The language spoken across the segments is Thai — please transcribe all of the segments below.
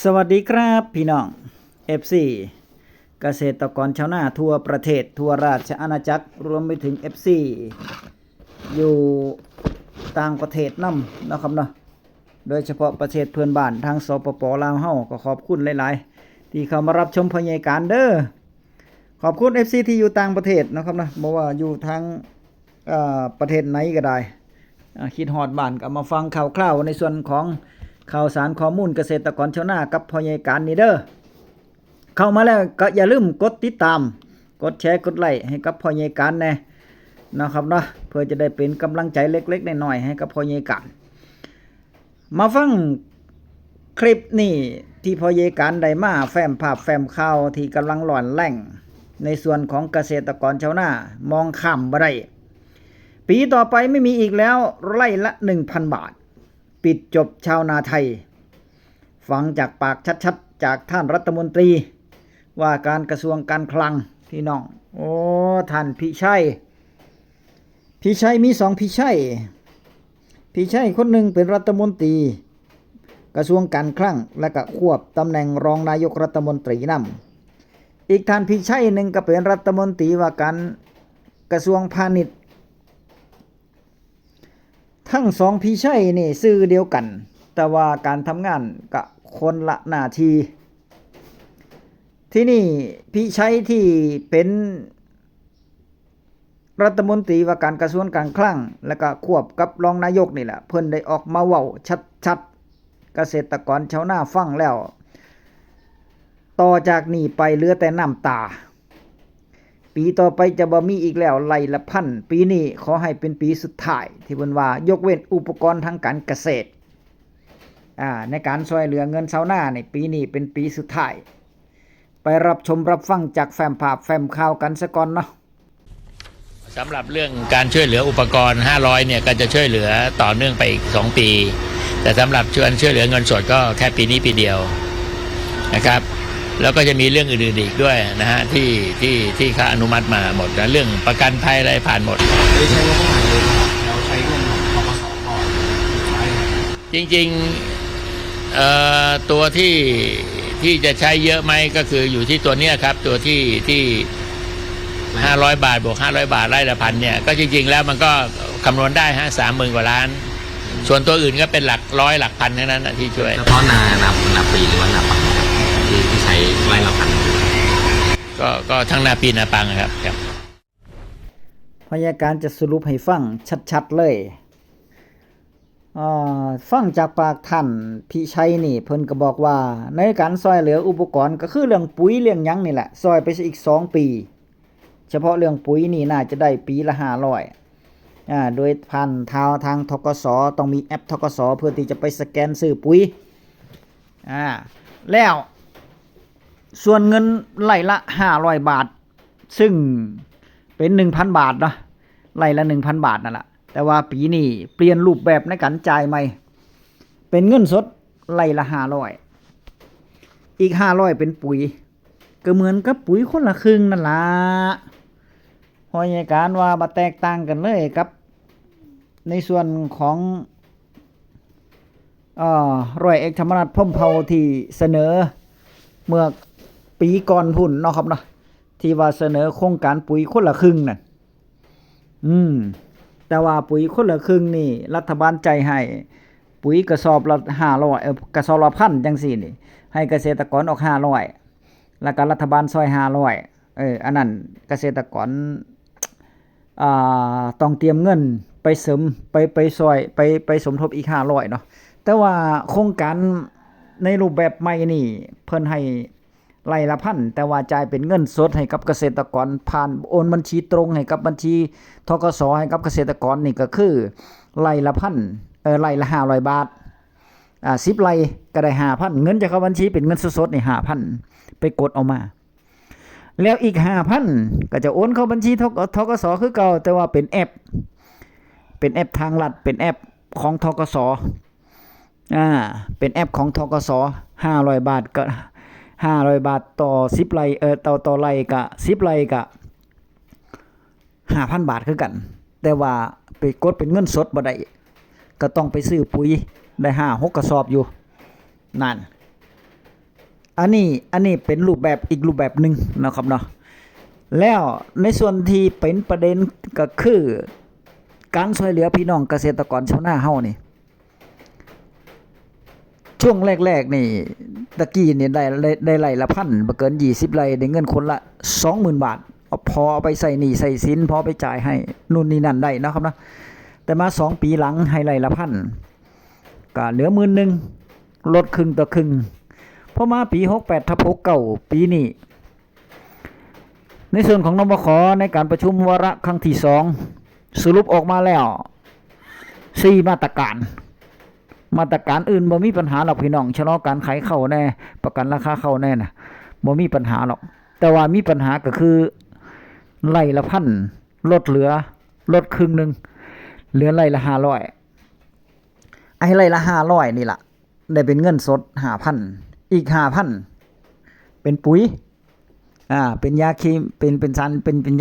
สวัสดีครับพี่น้อง FC เกษตรกรชาวนาทั่วประเทศทั่วราชอาณาจักรรวมไปถึง FC อยู่ต่างประเทศนำนะครับเนาะโดยเฉพาะประเทศเพื่อนบ้านทางสปป.ลาวเฮาก็ขอบคุณหลายๆที่เข้ามารับชมพยายการเด้อขอบคุณ FC ที่อยู่ต่างประเทศนะครับนะบ่ว่าอยู่ทางประเทศไหนก็ได้คิดฮอดบ้านก็มาฟังข่าวคราวในส่วนของข่าวสารข้อมูลเกษตรกรชาวนากับพยายการนี่เด้อเข้ามาแล้วก็อย่าลืมกดติดตามกดแชร์กดไลค์ให้กับพยายการแน่นะครับเนาะเพื่อจะได้เป็นกำลังใจเล็กๆน้อยๆให้กับพยายการมาฟังคลิปนี่ที่พยายการได้มาแฟ้มภาพแฟ้มข่าวที่กำลังหลอนแหล่งในส่วนของเกษตรกรชาวนามองข้ามบ่ได้ปีต่อไปไม่มีอีกแล้วไร่ละ 1,000 บาทปิดจบชาวนาไทยฟังจากปากชัดๆจากท่านรัฐมนตรีว่าการกระทรวงการคลังพี่น้องโอ้ท่านพิชัยมี2พิชัยคนหนึ่งเป็นรัฐมนตรีกระทรวงการคลังและก็ควบตำแหน่งรองนายกรัฐมนตรีนำอีกท่านพิชัยหนึ่งก็เป็นรัฐมนตรีว่าการกระทรวงพาณิชย์ทั้ง2พิชัยนี่ชื่อเดียวกันแต่ว่าการทำงานก็คนละหน้าที่ที่นี่พิชัยที่เป็นรัฐมนตรีว่าการกระทรวงการคลังและก็ควบกับรองนายกนี่แหละเพิ่นได้ออกมาเว้าชัดๆเกษตรกรชาวนาฟังแล้วต่อจากนี้ไปเหลือแต่น้ำตาปีต่อไปจะบ่มีอีกแล้วไร่ละพันปีนี้ขอให้เป็นปีสุดท้ายที่เพิ่นว่ายกเว้นอุปกรณ์ทางการเกษตรในการช่วยเหลือเงินชาวนาในปีนี้เป็นปีสุดท้ายไปรับชมรับฟังจากแฟ้มภาพแฟ้มข่าวกันซะก่อนเนาะสำหรับเรื่องการช่วยเหลืออุปกรณ์500เนี่ยก็จะช่วยเหลือต่อเนื่องไปอีก2ปีแต่สำหรับช่วยเหลือเงินสดก็แค่ปีนี้ปีเดียวนะครับแล้วก็จะมีเรื่องอื่นๆอีกด้วยนะฮะที่เขาอนุมัติมาหมดนะเรื่องประกันภัยอะไรผ่านหมดไม่ใช่ว่าผ่านเลยเราใช้เงินของธกส.ก่อนใช่จริงๆตัวที่จะใช้เยอะไหมก็คืออยู่ที่ตัวเนี้ยครับตัวที่500 บาทบวก500 บาทไร่ละพันเนี่ยก็จริงๆแล้วมันก็คำนวณได้ฮะ30,000 กว่าล้านส่วนตัวอื่นก็เป็นหลักร้อยหลักพันเท่านั้นที่ช่วยเฉพาะนาปีหรือว่านาปังที่ใช้ไร่ละพันก็ทั้งนาปีนาปังครับพยาการจะสรุปให้ฟังชัดๆเลยฟังจากปากท่านพิชัยนี่เพิ่นก็บอกว่าในการซอยเหลืออุปกรณ์ก็คือเรื่องปุ๋ยเรื่องหยังนี่แหละซอยไปอีก2ปีเฉพาะเรื่องปุ๋ยนี่น่าจะได้ปีละ500โดยผ่านทางธกส.ต้องมีแอปธกส.เพื่อที่จะไปสแกนซื้อปุ๋ยแล้วส่วนเงินไร่ละ500 บาทซึ่งเป็น 1,000 บาทเนาะไร่ละ 1,000 บาทนั่นแหละแต่ว่าปีนี้เปลี่ยนรูปแบบในการจ่ายใหม่เป็นเงินสดไร่ละ500อีก500เป็นปุ๋ยก็เหมือนกับปุ๋ยคนละครึ่งนั่นล่ะพอยการว่าบ่แตกต่างกันเลยกับในส่วนของร้อยเอกธรรมนัสพรหมเผ่าที่เสนอเมื่อปีก่อนพุ่นเนาะครับเนาะที่ว่าเสนอโครงการปุ๋ยคนละครึ่งนั่นแต่ว่าปุ๋ยคนละครึ่งนี่รัฐบาลใจให้ปุ๋ยกระสอบละ500กระสอบละพันจังซี่นี่ให้เกษตรกรออก500แล้วก็รัฐบาลซอย500อันนั้นเกษตรกรต้องเตรียมเงินไปเสริมไปซอยไปสมทบอีก500เนาะแต่ว่าโครงการในรูปแบบใหม่นี่เพิ่นให้ไร่ละพันแต่ว่าจ่ายเป็นเงินสดให้กับเกษตรกรผ่านโอนบัญชีตรงให้กับบัญชีธกส.ให้กับเกษตรกรนี่ก็คือไร่ละพันไร่ละ500 บาท10 ไร่ก็ได้ 5,000 เงินจะเข้าบัญชีเป็นเงินสดๆนี่ 5,000 ไปกดเอามาแล้วอีก 5,000 ก็จะโอนเข้าบัญชีธกส.คือเก่าแต่ว่าเป็นแอปทางรัฐเป็นแอปของธกส.เป็นแอปของธกส. 500 บาทก็500 บาทต่อ10 ไร่ต่อไร่ก็10 ไร่ก็ 5,000 บาทคือกันแต่ว่าไปกดเป็นเงินสดบ่ได้ก็ต้องไปซื้อปุ๋ยได้5-6 กระสอบอยู่นั่น อันนี้เป็นรูปแบบอีกรูปแบบหนึ่งนะครับเนาะแล้วในส่วนที่เป็นประเด็นก็คือการช่วยเหลือพี่น้องเกษตรกรชาวนาเฮานี่ช่วงแรกๆนี่ตะกี้นี่ได้ไร่ละพันบ่เกิน20ไร่ได้เงินคนละ 20,000 บาทพอเอาไปใส่หนี้ใส่สินพอไปจ่ายให้นู่นนี่นั่นได้นะครับเนาะแต่มา2ปีหลังให้ไร่ละพันก็เหลือ10,000ลดครึ่งต่อครึ่งพอมาปี68/69ปีนี้ในส่วนของนบขในการประชุมวาระครั้งที่2สรุปออกมาแล้ว4มาตรการอื่นบ่มีปัญหาหรอกพี่น้องชะลอการขายข้าวแน่ประกันราคาข้าวแน่น่ะบ่มีปัญหาหรอกแต่ว่ามีปัญหาก็คือไร่ละพันลดครึ่งนึงเหลือไร่ละ500ไอ้ไร่ละ500นี่ล่ะได้เป็นเงินสด 5,000 อีก 5,000 เป็นปุ๋ยเป็นยาเคมีเป็นสารเป็น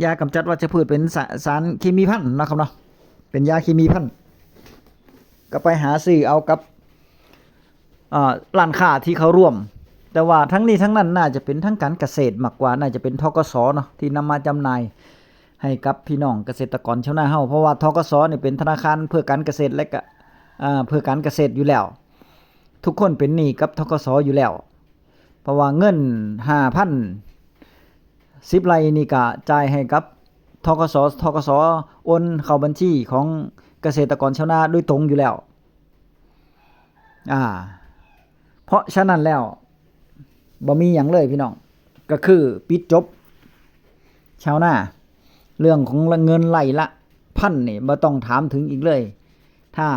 ยากำจัดวัชพืชเป็นสารเคมีพันธุ์นะครับเนาะเป็นยาเคมีพันธุ์ก็ไปหาซื้อเอากับร้านค้าที่เขาร่วมแต่ว่าทั้งนี้ทั้งนั้นน่าจะเป็นทั้งการเกษตรมากกว่าน่าจะเป็นธกสเนาะที่นำมาจำหน่ายให้กับพี่น้องเกษตรกรชาวนาเฮาเพราะว่าธกสนี่เป็นธนาคารเพื่อการเกษตรและก็เพื่อการเกษตรอยู่แล้วทุกคนเป็นหนี้กับธกสอยู่แล้วเพราะว่าเงิน 5,000 10ไร่นี่ก็จ่ายให้กับธกสโอนเข้าบัญชีของเกษตรกรชาวนาโดยตรงอยู่แล้วเพราะฉะนั้นแล้วบ่มีหยังเลยพี่น้องก็คือปิดจบชาวนาเรื่องของเงินไร่ละพันนี่บ่ต้องถามถึงอีกเลยถ้า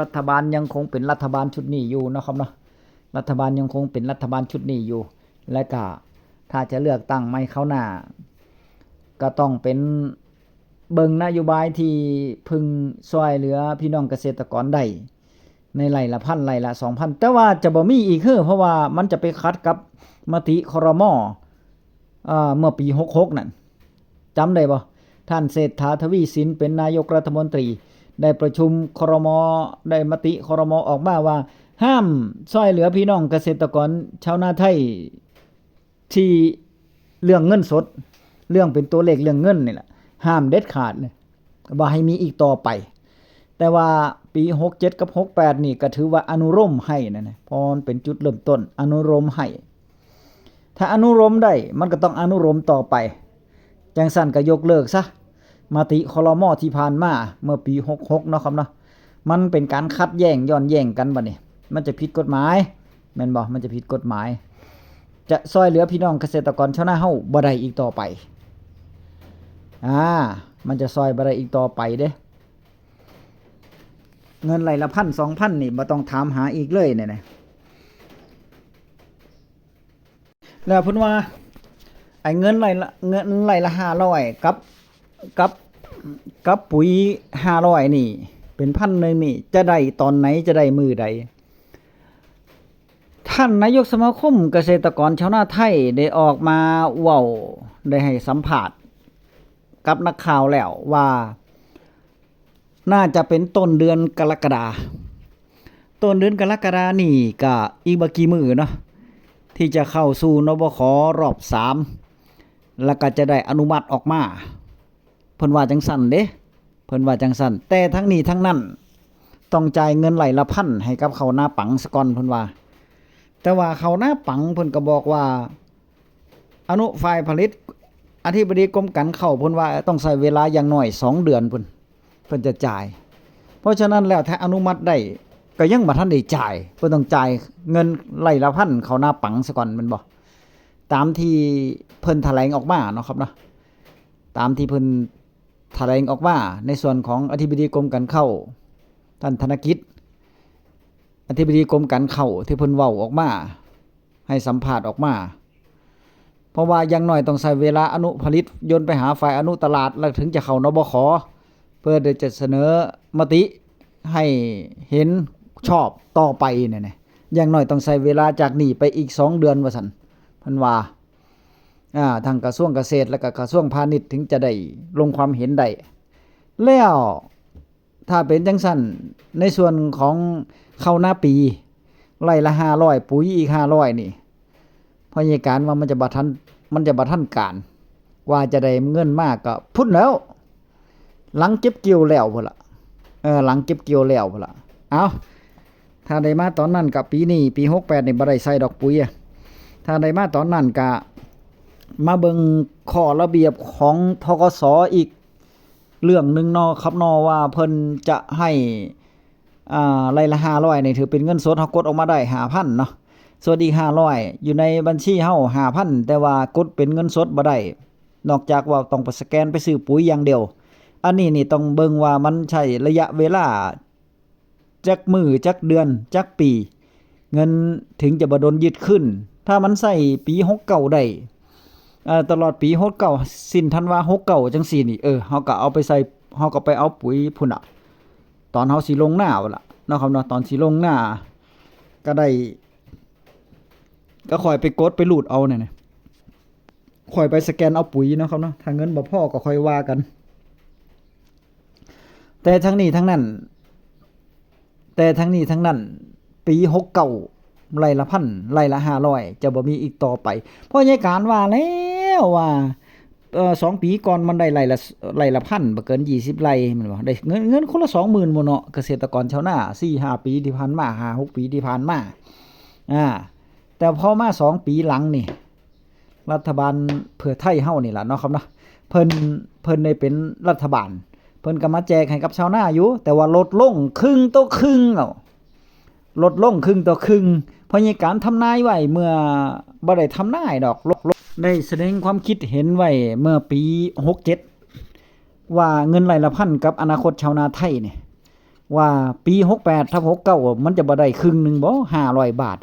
รัฐบาลยังคงเป็นรัฐบาลชุดนี้อยู่นะครับเนาะรัฐบาลยังคงเป็นรัฐบาลชุดนี้อยู่และก็ถ้าจะเลือกตั้งใหม่เข้าหน้าก็ต้องเป็นเบิ่งนโยบายที่พึงช่วยเหลือพี่น้องเกษตรกรได้ในไร่ละพันไร่ละ 2,000 แต่ว่าจะบ่มีอีกเพราะว่ามันจะไปขัดกับมติครม.เมื่อปี66นั่นจำได้บ่ท่านเศรษฐาทวีสินเป็นนายกรัฐมนตรีได้ประชุมครม.ได้มติครม.ออกมาว่าห้ามช่วยเหลือพี่น้องเกษตรกรชาวนาไทยที่เรื่องเงินสดเรื่องเป็นตัวเลขเรื่องเงินนี่แหละห้ามเด็ดขาดเลยบ่ให้มีอีกต่อไปแต่ว่าปี67กับ68นี่ก็ถือว่าอนุโลมให้นั่นนะเพราะมันเป็นจุดเริ่มต้นอนุโลมให้ถ้าอนุโลมได้มันก็ต้องอนุโลมต่อไปจังซั่นก็ยกเลิกซะมติครม.ที่ผ่านมาเมื่อปี66เนาะครับเนาะมันเป็นการขัดแย้งย้อนแย้งกันบัดนี้มันจะผิดกฎหมายแม่นบ่มันจะผิดกฎหมายจะช่วยเหลือพี่น้องเกษตรกรชาวนาเฮาบ่ได้อีกต่อไปมันจะช่วยบ่ได้อีกต่อไปเด้เงินไร่ละ 1,000-2,000 นี่บ่ต้องถามหาอีกเลยเนี่ยนะแล้วเพิ่นว่าไอ้เงินไร่ละ500กับปุ๋ย500นี่เป็นพันนึงนี่จะได้ตอนไหนจะได้มื้อใดท่านนายกสมาคมเกษตรกรชาวนาไทยได้ออกมาเว้าได้ให้สัมภาษณ์กับนักข่าวแล้วว่าน่าจะเป็นต้นเดือนกรกฎานี่ก็อีกบ่กี่มื้อเนาะที่จะเข้าสู่นบขรอบ3แล้วก็จะได้อนุมัติออกมาเพิ่นว่าจังซั่นเด้เพิ่นว่าจังซั่นแต่ทั้งนี้ทั้งนั้นต้องจ่ายเงินไร่ละพันให้กับเขาหน้าปังซะก่อนเพิ่นว่าแต่ว่าเขาหน้าปังเพิ่นก็บอกว่าอนุฝ่ายผลิตอธิบดีกรมการข้าวเพิ่นว่าต้องใช้เวลาอย่างน้อย2เดือนเพิ่นจะจ่ายเพราะฉะนั้นแล้วถ้าอนุมัติได้ก็ยังบ่ทันได้จ่ายเพิ่นต้องจ่ายเงินไร่ละพันเขาหน้าปังซะก่อนแม่นบ่ตามที่เพิ่นแถลงออกมาเนาะครับเนาะตามที่เพิ่นแถลงออกมาในส่วนของอธิบดีกรมการข้าวท่านธนกิจอธิบดีกรมการข้าวที่เพิ่นเว้าออกมาให้สัมภาษณ์ออกมาเพราะว่าอย่างน้อยต้องใช้เวลาอนุผลิตยนต์ไปหาฝ่ายอนุตลาดแล้วถึงจะเข้านบขเพื่อจะเสนอมติให้เห็นชอบต่อไปเนี่ยอย่างน้อยต้องใช้เวลาจากนี้ไปอีก2เดือนว่าซั่นเพิ่นว่าทางกระทรวงเกษตรและก็กระทรวงพาณิชย์ถึงจะได้ลงความเห็นได้แล้วถ้าเป็นจังซั่นในส่วนของข้าวหน้าปี ไร่ละ500ปุ๋ยอีก500นี่พยาการว่ามันจะบ่ทันการว่าจะได้เงินมากก็พุ่นแล้วหลังเก็บเกี่ยวแล้วพุ่นล่ะหลังเก็บเกี่ยวแล้วพุ่นล่ะเอาถ้าได้มาตอนนั้นก็ปีนี้ปี68นี่บ่ได้ใส่ดอกปุ๋ยถ้าได้มาตอนนั้นก็มาเบิ่งข้อระเบียบของธกส.อีกเรื่องหนึงเนาะครับเนาะว่าเพิ่นจะให้ไร่ละ500นี่ถือเป็นเงินสดเฮากดออกมาได้ 5,000 เนาะส่วนอีก500อยู่ในบัญชีเฮา 5,000 แต่ว่ากดเป็นเงินสดบ่ได้นอกจากว่าต้องไปสแกนไปซื้อปุ๋ยอย่างเดียวอันนี้นี่ต้องเบิ่งว่ามันใช้ระยะเวลาจักมื้อจักเดือนจักปีเงินถึงจะบ่โดนยึดขึ้นถ้ามันใช้ปี69ได้ตลอดปี69สิ้นธันวา69จังซี่นี่เฮาก็เอาไปใส่เฮาก็ไปเอาปุ๋ยพุ่นน่ะตอนเฮาสิลงหน้าพุ่นล่ะเนาะครับเนาะตอนสิลงหน้าก็ได้ก็ค่อยไปกดไปรูดเอาเนี่ยค่อยไปสแกนเอาปุ๋ยเนาะครับเนาะถ้าเงินบ่พอก็ค่อยว่ากันแต่ทั้งนี้ทั้งนั้นปี69ไร่ละ1,000ไร่ละ500จะบ่มีอีกต่อไปเพราะยายการว่าแล้วว่า2ปีก่อนมันได้ไร่ละ1,000บ่เกิน20ไร่แม่นบ่ได้เงินคนละ 20,000 บ่เนาะเกษตรกรชาวนา 4-5 ปีที่ผ่านมา 5-6 ปีที่ผ่านมาแต่พอมา2ปีหลังนี่รัฐบาลเพื่อไทยเฮานี่ล่ะเนาะครับเนาะเพิ่นได้เป็นรัฐบาลเพิ่นก็มาแจกให้กับชาวนาอยู่แต่ว่าลดลงครึ่งต่อครึ่งลดลงครึ่งต่อครึ่งเพราะมีการทำนายไว้เมื่อบ่ได้ทำนายดอกได้แสดงความคิดเห็นไว้เมื่อปี67ว่าเงินไร่ละพันกับอนาคตชาวนาไทยนี่ว่าปี68ทับ69มันจะบ่ได้ครึ่งนึงบ่500 บาท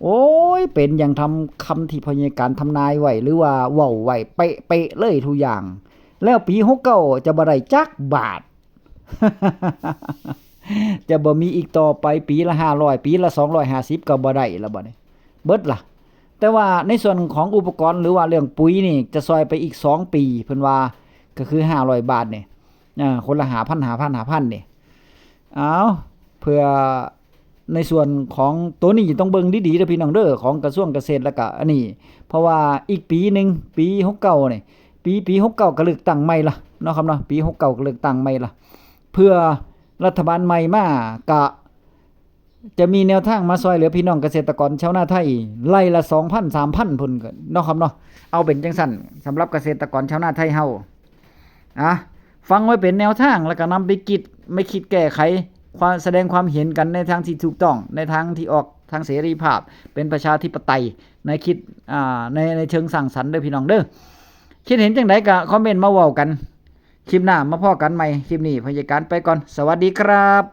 โอ้ยเป็นอย่างทำคำที่พยาการทำนายไว้หรือว่าเว้าไว้เป๊ะๆเลยทุกอย่างแล้วปี69จะบ่ได้จักบาท จะบ่มีอีกต่อไปปีละ500ปีละ250ก็บ่ได้แล้วบัดนี้เบิดล่ะแต่ว่าในส่วนของอุปกรณ์หรือว่าเรื่องปุ๋ยนี่จะซอยไปอีก2ปีเพิ่นว่าก็คือ500 บาทนี่คนละ 5,000 นี่เอาเพื่อในส่วนของตัวนี้ต้องเบิ่งดีๆเด้อพี่น้องเด้อของกระทรวงเกษตรแล้วก็อันนี้เพราะว่าอีกปีนึงปี69นี่ปี69ก็เลือกตั้งใหม่ล่ะเนาะครับเนาะปี69ก็เลือกตั้งใหม่ล่ะเพื่อรัฐบาลใหม่มาก็จะมีแนวทางมาช่วยเหลือพี่น้องเกษตรกรชาวนาไทยไร่ละ 2,000 3,000 พุ่นก็เนาะครับเนาะเอาเป็นจังซั่นสำหรับเกษตรกรชาวนาไทยเฮาฟังไว้เป็นแนวทางแล้วก็นำไปคิดแก้ไขแสดงความเห็นกันในทางที่ถูกต้องในทางที่ออกทางเสรีภาพเป็นประชาธิปไตยในคิดในเชิงสร้างสรรค์เด้อพี่น้องเด้อคิดเห็นจังไดก็คอมเมนต์มาเว้ากันคลิปหน้ามาพ้อกันใหม่คลิปนี้พยาการไปก่อนสวัสดีครับ